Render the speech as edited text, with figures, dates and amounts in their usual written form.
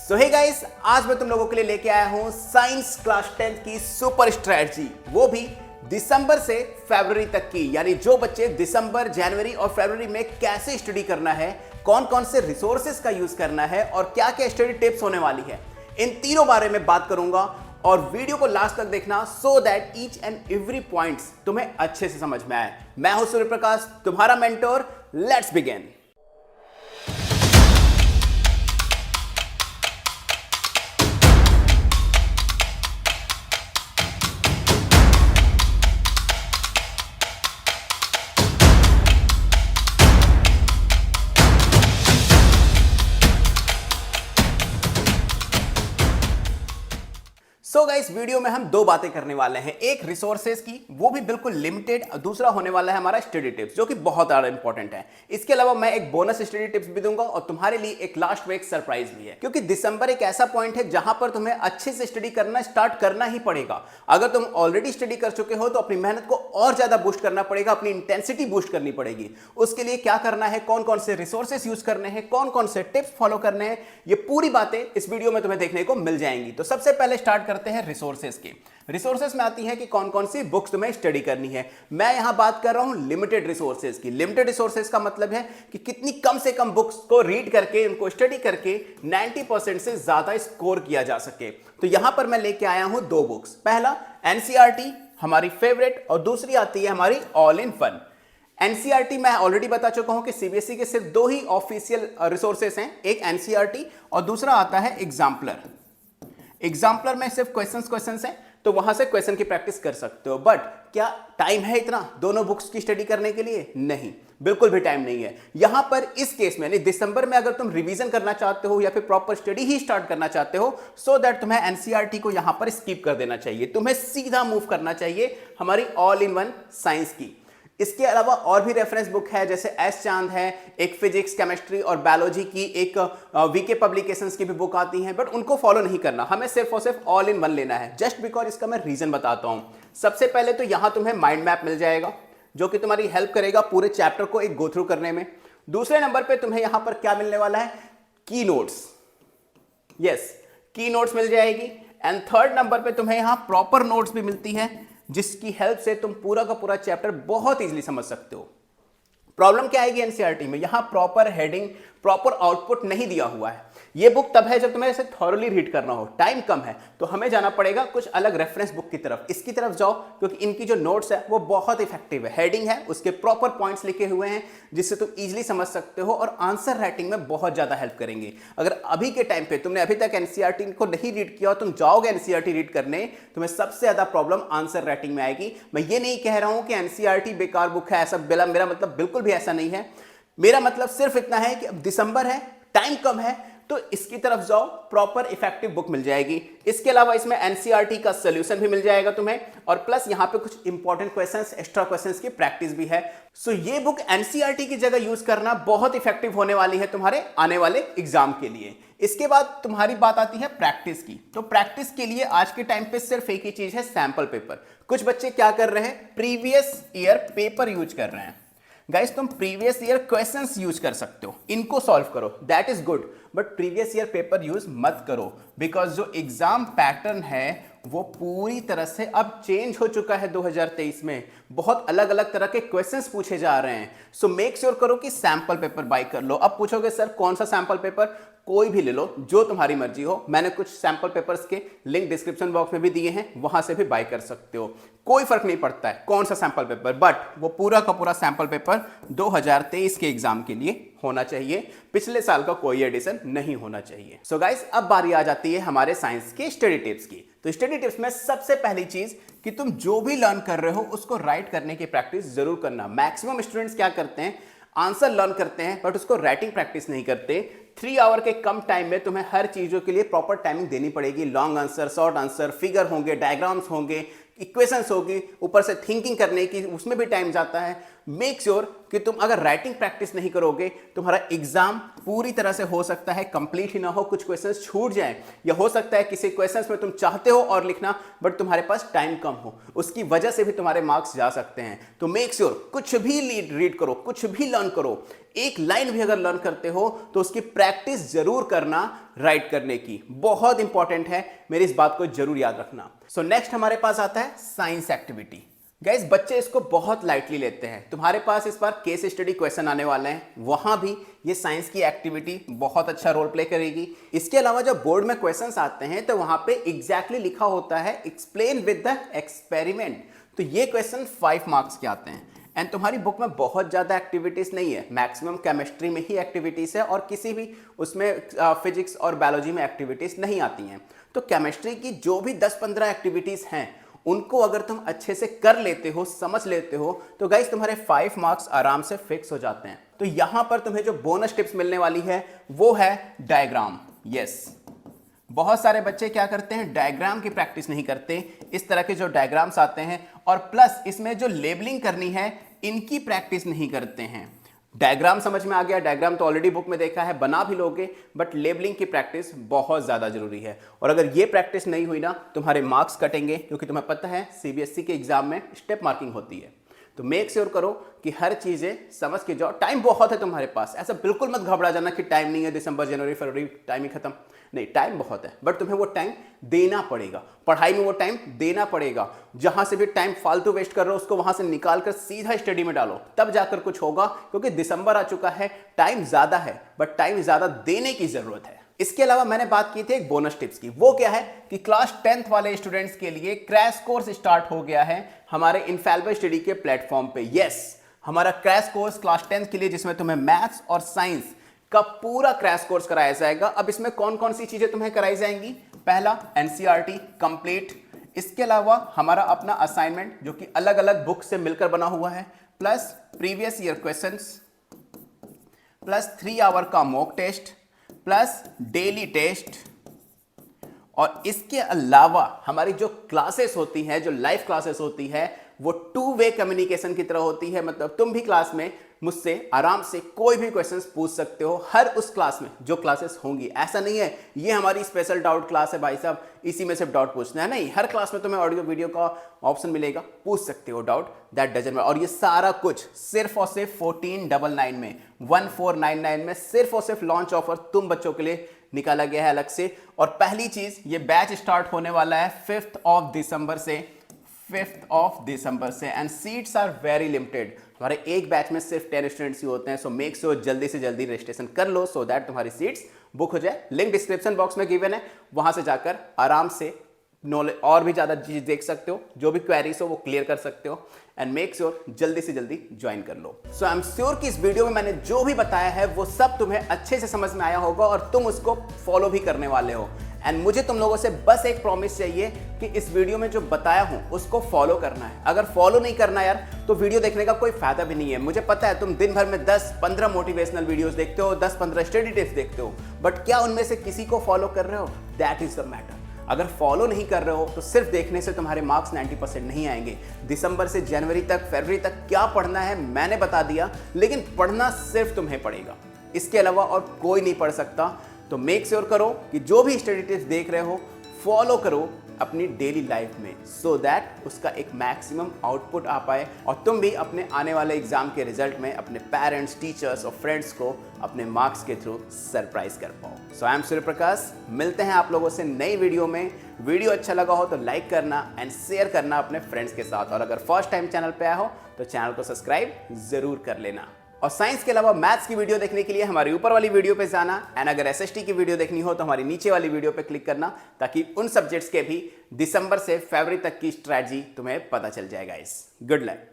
सो hey guys, आज मैं तुम लोगों के लिए लेके आया हूं साइंस क्लास 10 की सुपर स्ट्रेटजी, वो भी दिसंबर से फरवरी तक की। यानी जो बच्चे दिसंबर, जनवरी और फरवरी में कैसे स्टडी करना है, कौन कौन से रिसोर्सेज का यूज करना है और क्या क्या स्टडी टिप्स होने वाली है, इन तीनों बारे में बात करूंगा। और वीडियो को लास्ट तक देखना so that each and every points तुम्हें अच्छे से समझ में आए। मैं हूं सूर्य प्रकाश, तुम्हारा mentor. Let's begin. So guys, video में हम दो बातें करने वाले हैं, एक रिसोर्सेज की, वो भी बिल्कुल लिमिटेड, दूसरा होने वाला है हमारा स्टडी टिप्स, जो कि बहुत ज्यादा इंपॉर्टेंट है। इसके अलावा मैं एक बोनस स्टडी टिप्स भी दूंगा और तुम्हारे लिए एक लास्ट में एक सरप्राइज भी है, क्योंकि दिसंबर एक ऐसा पॉइंट है जहां पर तुम्हें अच्छे से स्टडी करना स्टार्ट करना ही पड़ेगा। अगर तुम ऑलरेडी स्टडी कर चुके हो तो अपनी मेहनत को और ज्यादा बूस्ट करना पड़ेगा, अपनी इंटेंसिटी बूस्ट करनी पड़ेगी। उसके लिए क्या करना है, कौन कौन से रिसोर्सेज यूज करने हैं, कौन कौन से टिप्स फॉलो करने हैं, ये पूरी बातें इस वीडियो में तुम्हें देखने को मिल जाएंगी। तो सबसे पहले स्टार्ट करते हैं रिसोर्सेज। रिसोर्सेज में आती है कि कौन कौन सी बुक्स तुम्हें स्टडी करनी है। मैं यहां बात कर रहा हूं लिमिटेड रिसोर्सेज की। लिमिटेड रिसोर्सेज का मतलब है कि कितनी कम से कम बुक्स को रीड करके, उनको स्टडी करके 90% से ज्यादा स्कोर किया जा सके। तो यहां पर मैं लेके आया हूं दो बुक्स। पहला एनसीईआरटी, हमारी फेवरेट, और दूसरी आती है हमारी ऑल इन वन। एनसीईआरटी मैं ऑलरेडी बता चुका हूं कि सीबीएसई के सिर्फ दो ही ऑफिशियल रिसोर्सेज हैं, एक एनसीईआरटी और दूसरा आता है एग्जाम्पलर। एग्जाम्पलर में सिर्फ क्वेश्चंस हैं, तो वहां से क्वेश्चन की प्रैक्टिस कर सकते हो। बट क्या टाइम है इतना दोनों बुक्स की स्टडी करने के लिए? नहीं, बिल्कुल भी टाइम नहीं है। यहां पर इस केस में, यानी दिसंबर में, अगर तुम रिवीजन करना चाहते हो या फिर प्रॉपर स्टडी ही स्टार्ट करना चाहते हो, सो दैट तुम्हें एनसीईआरटी को यहां पर स्किप कर देना चाहिए। तुम्हें सीधा मूव करना चाहिए हमारी ऑल इन वन साइंस की। इसके अलावा और भी रेफरेंस बुक है, जैसे एस चांद है, एक फिजिक्स, केमिस्ट्री और बायोलॉजी की, एक वीके पब्लिकेशंस की भी बुक आती हैं, बट उनको फॉलो नहीं करना, हमें सिर्फ और सिर्फ ऑल इन वन लेना है। जस्ट बिकॉज इसका मैं रीजन बताता हूं। सबसे पहले तो यहां तुम्हें माइंड मैप मिल जाएगा, जो कि तुम्हारी हेल्प करेगा पूरे चैप्टर को एक गो थ्रू करने में। दूसरे नंबर पर तुम्हें यहां पर क्या मिलने वाला है, की नोट्स। यस, की नोट्स मिल जाएगी। एंड थर्ड नंबर पर तुम्हें यहां प्रॉपर नोट्स भी मिलती है, जिसकी हेल्प से तुम पूरा का पूरा चैप्टर बहुत इजीली समझ सकते हो। प्रॉब्लम क्या आएगी एनसीईआरटी में, यहां प्रॉपर हेडिंग, प्रॉपर आउटपुट नहीं दिया हुआ है। ये बुक तब है जब तुम्हें इसे थॉरली रीड करना हो, टाइम कम है, तो हमें जाना पड़ेगा कुछ अलग रेफरेंस बुक की तरफ। इसकी तरफ जाओ, क्योंकि इनकी जो नोट्स है वो बहुत इफेक्टिव है। हेडिंग है, उसके प्रॉपर पॉइंट्स लिखे हुए हैं, जिससे तुम इजीली समझ सकते हो और आंसर राइटिंग में बहुत ज्यादा हेल्प करेंगे। अगर अभी के टाइम पे तुमने अभी तक एनसीईआरटी को नहीं रीड किया और तुम जाओगे एनसीईआरटी रीड करने, तुम्हें सबसे ज्यादा प्रॉब्लम आंसर राइटिंग में आएगी। मैं ये नहीं कह रहा हूं कि एनसीईआरटी बेकार बुक है, ऐसा मेरा मतलब बिल्कुल भी ऐसा नहीं है। मेरा मतलब सिर्फ इतना है कि अब दिसंबर है, टाइम कम है, तो इसकी तरफ जाओ, प्रॉपर इफेक्टिव बुक मिल जाएगी। इसके अलावा इसमें एनसीईआरटी का सॉल्यूशन भी मिल जाएगा तुम्हें, और प्लस यहां पे कुछ इंपॉर्टेंट क्वेश्चंस, एक्स्ट्रा क्वेश्चंस की प्रैक्टिस भी है। सो ये बुक एनसीईआरटी की जगह यूज करना बहुत इफेक्टिव होने वाली है तुम्हारे आने वाले एग्जाम के लिए। इसके बाद तुम्हारी बात आती है प्रैक्टिस की। तो प्रैक्टिस के लिए आज के टाइम पे सिर्फ एक ही चीज है, सैंपल पेपर। कुछ बच्चे क्या कर रहे हैं, प्रीवियस ईयर पेपर यूज कर रहे हैं। गाइस, तुम प्रीवियस ईयर क्वेश्चंस यूज कर सकते हो, इनको सॉल्व करो, that is good, but previous year paper use मत करो, बिकॉज जो एग्जाम पैटर्न है वो पूरी तरह से अब चेंज हो चुका है। 2023 में बहुत अलग अलग तरह के क्वेश्चंस पूछे जा रहे हैं। सो मेक श्योर करो कि सैंपल पेपर बाय कर लो। अब पूछोगे सर कौन सा सैंपल पेपर, कोई भी ले लो, जो तुम्हारी मर्जी हो। मैंने कुछ सैंपल पेपर्स के लिंक डिस्क्रिप्शन बॉक्स में भी दिए हैं, वहां से भी बाय कर सकते हो। कोई फर्क नहीं पड़ता है कौन सा सैंपल पेपर, बट वो पूरा का पूरा सैंपल पेपर 2023 के एग्जाम के लिए होना चाहिए, पिछले साल का कोई एडिशन नहीं होना चाहिए। सो गाइस, अब बारी आ जाती है हमारे साइंस के स्टडी टिप्स की। तो स्टडी टिप्स में सबसे पहली चीज कि तुम जो भी लर्न कर रहे हो उसको राइट करने की प्रैक्टिस जरूर करना। मैक्सिमम स्टूडेंट्स क्या करते हैं, आंसर लर्न करते हैं बट उसको राइटिंग प्रैक्टिस नहीं करते। 3 आवर के कम टाइम में तुम्हें हर चीजों के लिए प्रॉपर टाइमिंग देनी पड़ेगी। Long answer, short answer, figure होंगे, डायग्राम्स होंगे, इक्वेशंस होगी, ऊपर से थिंकिंग करने की, उसमें भी टाइम जाता है। मेक श्योर कि तुम अगर राइटिंग प्रैक्टिस नहीं करोगे, तुम्हारा एग्जाम पूरी तरह से हो सकता है कंप्लीट ही ना हो, कुछ क्वेश्चंस छूट जाएं, या हो सकता है किसी क्वेश्चंस में तुम चाहते हो और लिखना बट तुम्हारे पास टाइम कम हो, उसकी वजह से भी तुम्हारे मार्क्स जा सकते हैं। तो मेक श्योर कुछ भी रीड करो, कुछ भी लर्न करो, एक लाइन भी अगर लर्न करते हो तो उसकी प्रैक्टिस जरूर करना, राइट करने की बहुत इंपॉर्टेंट है, मेरी इस बात को जरूर याद रखना। सो नेक्स्ट हमारे पास आता है साइंस एक्टिविटी। गाइस बच्चे इसको बहुत लाइटली लेते हैं, तुम्हारे पास इस बार केस स्टडी क्वेश्चन आने वाले हैं, वहां भी ये साइंस की एक्टिविटी बहुत अच्छा रोल प्ले करेगी। इसके अलावा जब बोर्ड में क्वेश्चंस आते हैं तो वहां पे एग्जैक्टली लिखा होता है एक्सप्लेन विद द एक्सपेरिमेंट, तो ये क्वेश्चन 5 मार्क्स के आते हैं। एंड तुम्हारी बुक में बहुत ज़्यादा एक्टिविटीज़ नहीं है, मैक्सिमम केमिस्ट्री में ही एक्टिविटीज़ है और किसी भी उसमें फिजिक्स और बायोलॉजी में एक्टिविटीज़ नहीं आती हैं। तो केमिस्ट्री की जो भी 10-15 एक्टिविटीज़ हैं उनको अगर तुम अच्छे से कर लेते हो, समझ लेते हो, तो गाइस तुम्हारे 5 मार्क्स आराम से फिक्स हो जाते हैं। तो यहां पर तुम्हें जो बोनस टिप्स मिलने वाली है वो है डायग्राम। यस, बहुत सारे बच्चे क्या करते हैं, डायग्राम की प्रैक्टिस नहीं करते, इस तरह के जो डायग्राम्स आते हैं और प्लस इसमें जो लेबलिंग करनी है इनकी प्रैक्टिस नहीं करते हैं। डायग्राम समझ में आ गया, डायग्राम तो ऑलरेडी बुक में देखा है, बना भी लोगे, बट लेबलिंग की प्रैक्टिस बहुत ज़्यादा जरूरी है। और अगर ये प्रैक्टिस नहीं हुई ना, तुम्हारे मार्क्स कटेंगे, क्योंकि तुम्हें पता है सीबीएसई के एग्जाम में स्टेप मार्किंग होती है। तो मेक श्योर करो कि हर चीज़ें समझ के जाओ। टाइम बहुत है तुम्हारे पास, ऐसा बिल्कुल मत घबरा जाना कि टाइम नहीं है, दिसंबर जनवरी फरवरी टाइम ही खत्म, नहीं, टाइम बहुत है, बट तुम्हें वो टाइम देना पड़ेगा, पढ़ाई में वो टाइम देना पड़ेगा। जहां से भी टाइम फालतू वेस्ट कर रहे हो उसको वहां से निकाल कर सीधा स्टडी में डालो, तब जाकर कुछ होगा, क्योंकि दिसंबर आ चुका है, टाइम ज्यादा है, बट टाइम ज्यादा देने की जरूरत है। इसके अलावा मैंने बात की थी एक बोनस टिप्स की, वो क्या है कि क्लास 10th वाले स्टूडेंट्स के लिए क्रैश कोर्स स्टार्ट हो गया है हमारे इनफैलिबल स्टडी के प्लेटफॉर्म पे। यस, हमारा क्रैश कोर्स क्लास 10th के लिए, जिसमें तुम्हें मैथ्स और साइंस का पूरा क्रैश कोर्स कराया जाएगा। अब इसमें कौन कौन सी चीजें तुम्हें कराई जाएंगी, पहला एनसीईआरटी कंप्लीट, इसके अलावा हमारा अपना असाइनमेंट जो कि अलग अलग बुक से मिलकर बना हुआ है, plus previous year questions, plus 3 hour का mock test, plus daily test, और इसके अलावा हमारी जो क्लासेस होती है, जो लाइव क्लासेस होती है, वो 2 वे कम्युनिकेशन की तरह होती है। मतलब तुम भी क्लास में मुझसे आराम से कोई भी क्वेश्चंस पूछ सकते हो, हर उस क्लास में जो क्लासेस होंगी। ऐसा नहीं है ये हमारी स्पेशल डाउट क्लास है भाई साहब, इसी में सिर्फ डाउट पूछना है, नहीं, हर क्लास में तुम्हें ऑडियो वीडियो का ऑप्शन मिलेगा, पूछ सकते हो डाउट, दैट डजंट मैटर। और ये सारा कुछ सिर्फ और सिर्फ 1499 में, 1499 में सिर्फ और सिर्फ लॉन्च ऑफर तुम बच्चों के लिए निकाला गया है अलग से। और पहली चीज, ये बैच स्टार्ट होने वाला है 5th ऑफ दिसंबर से, and seats are very limited. तुम्हारे एक बैच में सिर्फ 10 स्टूडेंट्स ही होते हैं, सो मेक श्योर जल्दी से जल्दी रजिस्ट्रेशन कर लो, सो दैट तुम्हारी सीट्स बुक हो जाए। लिंक डिस्क्रिप्शन बॉक्स में गिवन है, वहां से जाकर आराम से नॉलेज और भी ज्यादा चीज देख सकते हो, जो भी क्वेरीज हो वो क्लियर कर सकते हो, एंड मेक श्योर जल्दी से जल्दी ज्वाइन कर लो। सो आई एम श्योर कि इस वीडियो में मैंने जो भी बताया है वो सब तुम्हें अच्छे से समझ में आया होगा और तुम उसको फॉलो भी करने वाले हो। एंड मुझे तुम लोगों से बस एक प्रॉमिस चाहिए कि इस वीडियो में जो बताया हूं उसको फॉलो करना है। अगर फॉलो नहीं करना यार तो वीडियो देखने का कोई फायदा भी नहीं है। मुझे पता है तुम दिन भर में 10-15 मोटिवेशनल वीडियोस देखते हो, 10-15 स्टडी टिप्स देखते हो, बट क्या उनमें से किसी को फॉलो कर रहे हो, दैट इज द मैटर। अगर फॉलो नहीं कर रहे हो तो सिर्फ देखने से तुम्हारे मार्क्स 90% नहीं आएंगे। दिसंबर से जनवरी तक, फरवरी तक क्या पढ़ना है मैंने बता दिया, लेकिन पढ़ना सिर्फ तुम्हें पड़ेगा, इसके अलावा और कोई नहीं पढ़ सकता। तो मेक श्योर करो कि जो भी स्टडी टिप्स देख रहे हो फॉलो करो अपनी डेली लाइफ में, सो दैट उसका एक मैक्सिमम आउटपुट आ पाए और तुम भी अपने आने वाले एग्जाम के रिजल्ट में अपने पेरेंट्स, टीचर्स और फ्रेंड्स को अपने मार्क्स के थ्रू सरप्राइज कर पाओ। सो आई एम सूर्य प्रकाश, मिलते हैं आप लोगों से नई वीडियो में। वीडियो अच्छा लगा हो तो लाइक करना एंड शेयर करना अपने फ्रेंड्स के साथ, और अगर फर्स्ट टाइम चैनल पे आया हो तो चैनल को सब्सक्राइब जरूर कर लेना। और साइंस के अलावा मैथ्स की वीडियो देखने के लिए हमारी ऊपर वाली वीडियो पे जाना, एंड अगर एसएसटी की वीडियो देखनी हो तो हमारी नीचे वाली वीडियो पे क्लिक करना, ताकि उन सब्जेक्ट्स के भी दिसंबर से फरवरी तक की स्ट्रैटेजी तुम्हें पता चल जाएगा। Good luck.